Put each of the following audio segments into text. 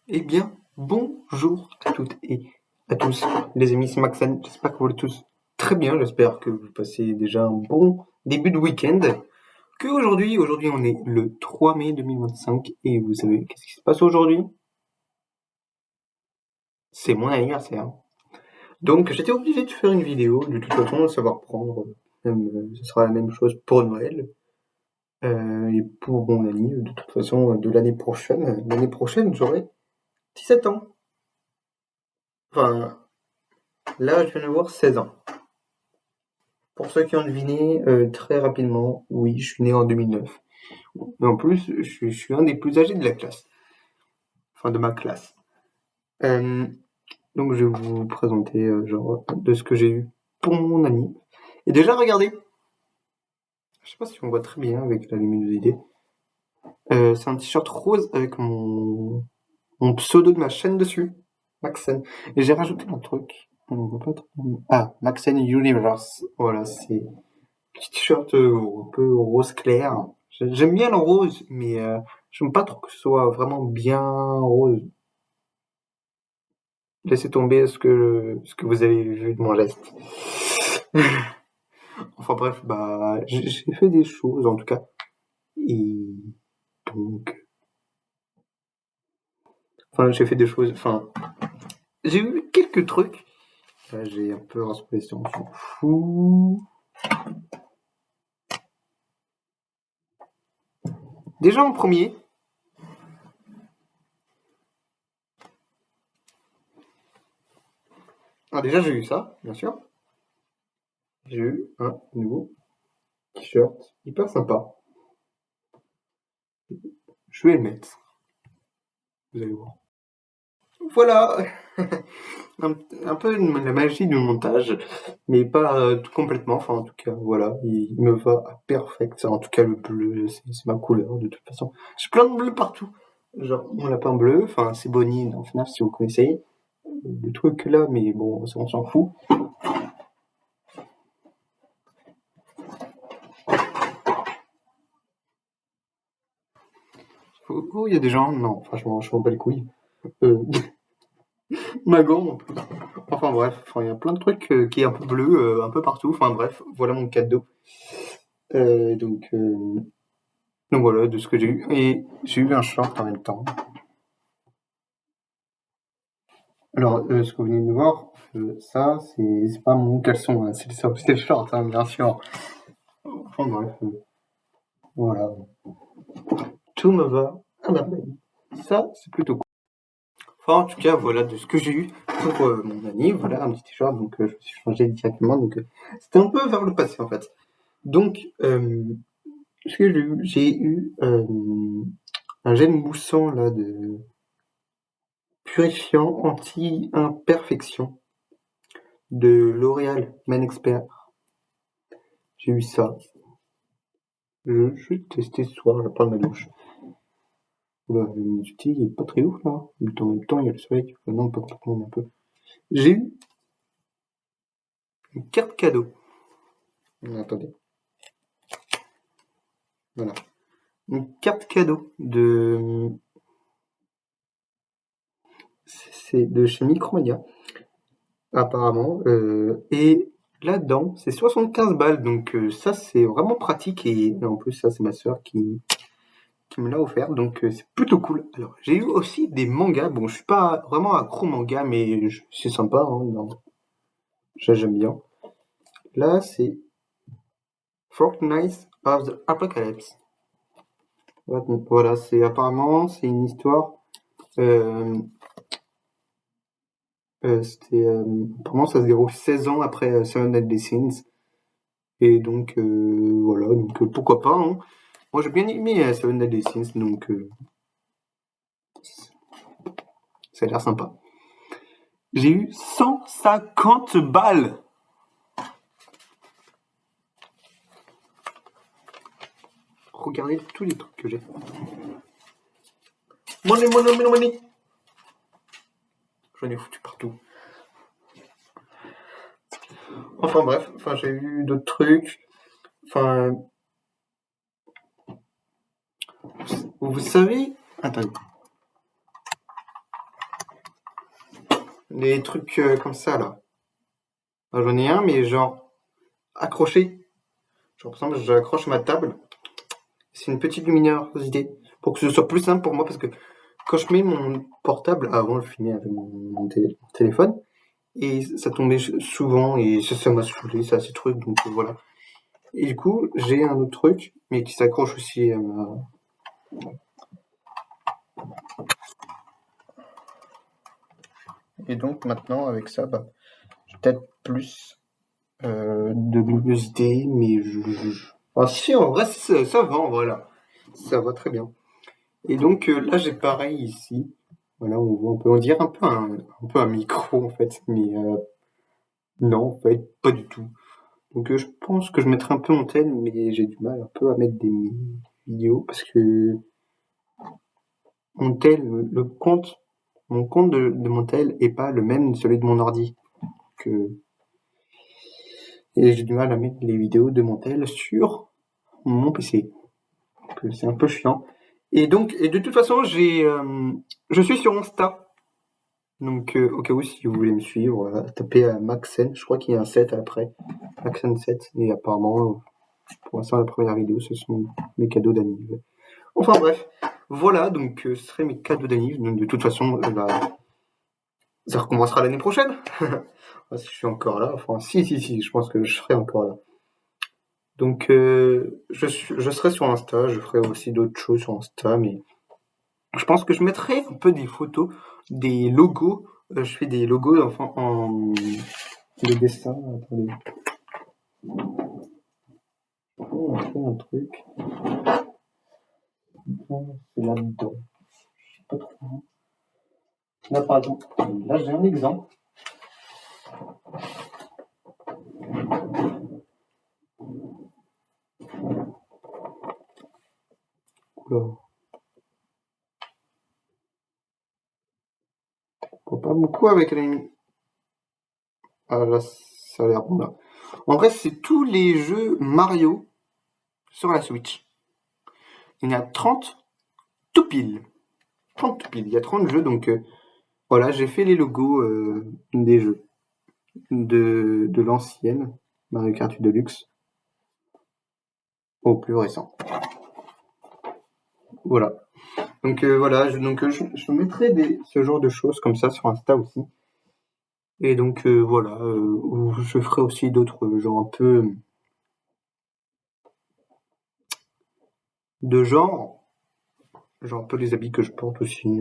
Eh bien, bonjour à toutes et à tous, les amis, c'est Maxen. J'espère que vous allez tous très bien. J'espère que vous passez déjà un bon début de week-end. Aujourd'hui, on est le 3 mai 2025 et vous savez qu'est-ce qui se passe aujourd'hui? C'est mon anniversaire. Donc, j'étais obligé de faire une vidéo. De toute façon, ça va reprendre. Ce sera la même chose pour Noël et pour mon année. De toute façon, de l'année prochaine. L'année prochaine, j'aurai 17 ans. Enfin, là, je viens d'avoir 16 ans. Pour ceux qui ont deviné, très rapidement, oui, je suis né en 2009. Et en plus, je suis un des plus âgés de la classe. Enfin, de ma classe. Donc, je vais vous présenter, genre, de ce que j'ai eu pour mon année. Et déjà, regardez. Je sais pas si on voit très bien avec la luminosité. C'est un t-shirt rose avec mon pseudo de ma chaîne dessus. Maxen. Et j'ai rajouté un truc. On voit pas trop. Ah, Maxen Universe. Voilà, c'est petit t-shirt un peu rose clair. J'aime bien le rose, mais j'aime pas trop que ce soit vraiment bien rose. Laissez tomber ce que vous avez vu de mon geste. Enfin bref, bah j'ai fait des choses en tout cas. Et donc, enfin j'ai fait des choses. Enfin, j'ai eu quelques trucs. Là, j'ai un peu raspé, on s'en fout. Déjà en premier. Ah, déjà j'ai eu ça, bien sûr. J'ai eu un nouveau t-shirt hyper sympa. Je vais le mettre. Vous allez voir. Voilà. un peu la magie du montage, mais pas tout complètement. Enfin, en tout cas, voilà, il me va à perfect. En tout cas, le bleu, c'est ma couleur de toute façon. J'ai plein de bleu partout. Genre, mon lapin bleu, enfin, c'est Bonnie dans FNAF si vous connaissez. Le truc là, mais bon, ça, on s'en fout. Oh, il y a des gens, non, franchement, je m'en bats les couilles. Magon, en plus. Enfin bref, il y a plein de trucs qui est un peu bleu, un peu partout. Enfin bref, voilà mon cadeau. Euh, donc, euh, donc voilà, de ce que j'ai eu. Et j'ai eu un short en même temps. Alors, ce que vous venez de voir, ça, c'est pas mon caleçon, hein, c'est le short, hein, bien sûr. Enfin bref, voilà. Tout me va à merveille. Ça, c'est plutôt cool. Enfin, en tout cas, voilà de ce que j'ai eu pour mon année. Voilà, un petit t-shirt, donc je me suis changé directement. Donc, c'était un peu vers le passé, en fait. Donc, ce que j'ai eu un gel moussant, là, de purifiant anti-imperfection de L'Oréal Men Expert. J'ai eu ça. Je vais tester ce soir, je vais prendre ma douche. Oula, le luminosité il est pas très ouf là. En même temps, il y a le soleil. Enfin, non, pas complètement, mais un peu. J'ai eu une carte cadeau. Attendez. Voilà. Une carte cadeau c'est de chez Micromania, apparemment. Et là-dedans, c'est 75 balles. Donc ça, c'est vraiment pratique. Et en plus, ça, c'est ma soeur qui me l'a offert, donc c'est plutôt cool. Alors, j'ai eu aussi des mangas. Bon, je suis pas vraiment accro manga, mais c'est sympa, hein, non. J'aime bien. Là, c'est Fortnite of the Apocalypse. Voilà, c'est une histoire. Euh, apparemment, ça se déroule 16 ans après Seven Deadly Sins. Et donc, voilà, donc pourquoi pas, hein. Moi, j'ai bien aimé Seven Deadly Sins, donc ça a l'air sympa. J'ai eu 150 balles. Regardez tous les trucs que j'ai. Money, money, money, money. J'en ai foutu partout. Enfin bref, j'ai eu d'autres trucs. Enfin, vous savez. Attendez. Les trucs comme ça là. J'en ai un, mais genre accroché. Genre, par exemple, je l'accroche à ma table. C'est une petite luminosité pour que ce soit plus simple pour moi parce que quand je mets mon portable, avant je filmais avec mon téléphone et ça tombait souvent et ça m'a saoulé, ça, ces trucs, donc voilà. Et du coup, j'ai un autre truc, mais qui s'accroche aussi à ma. Et donc maintenant, avec ça, bah, j'ai peut-être plus de luminosité, mais Ah si, en vrai, ça va, en vrai, là. Ça va très bien. Et donc là, j'ai pareil ici. Voilà, on peut en dire un peu un micro, en fait, mais non, en fait, pas du tout. Donc je pense que je mettrai un peu mon tel, mais j'ai du mal un peu à mettre des vidéos parce que mon tel, mon compte de mon tel est pas le même celui de mon ordi. Et j'ai du mal à mettre les vidéos de mon tel sur mon PC. Donc c'est un peu chiant. Et donc, et de toute façon, je suis sur Insta. Donc au cas où si vous voulez me suivre, tapez Maxen, je crois qu'il y a un 7 après. Maxen 7, et apparemment, pour l'instant la première vidéo, ce sont mes cadeaux d'anniv. Enfin bref, voilà, donc ce seraient mes cadeaux d'anniv. Donc de toute façon, ça recommencera l'année prochaine. Si je suis encore là, enfin si, je pense que je serai encore là. Donc je serai sur Insta, je ferai aussi d'autres choses sur Insta, mais je pense que je mettrai un peu des photos, des logos. Je fais des logos en des dessins. Attendez. On fait un truc. C'est là-dedans. Je sais pas trop. Là, par exemple, là j'ai un exemple. Oula. Pas beaucoup avec les. Ah là, ça a l'air bon là. En vrai, c'est tous les jeux Mario sur la Switch. Il y en a 30 tout pile. 30 tout pile. Il y a 30 jeux, donc voilà, j'ai fait les logos des jeux de l'ancienne Mario Kart Deluxe au plus récent. Voilà. Donc voilà, je mettrai ce genre de choses comme ça sur Insta aussi. Et donc voilà, je ferai aussi d'autres genres un peu de genre un peu les habits que je porte aussi.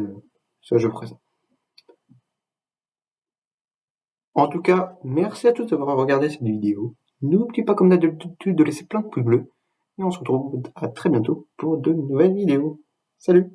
Ça, je ferai ça. En tout cas, merci à tous d'avoir regardé cette vidéo. N'oubliez pas comme d'habitude de laisser plein de pouces bleus. Et on se retrouve à très bientôt pour de nouvelles vidéos. Salut!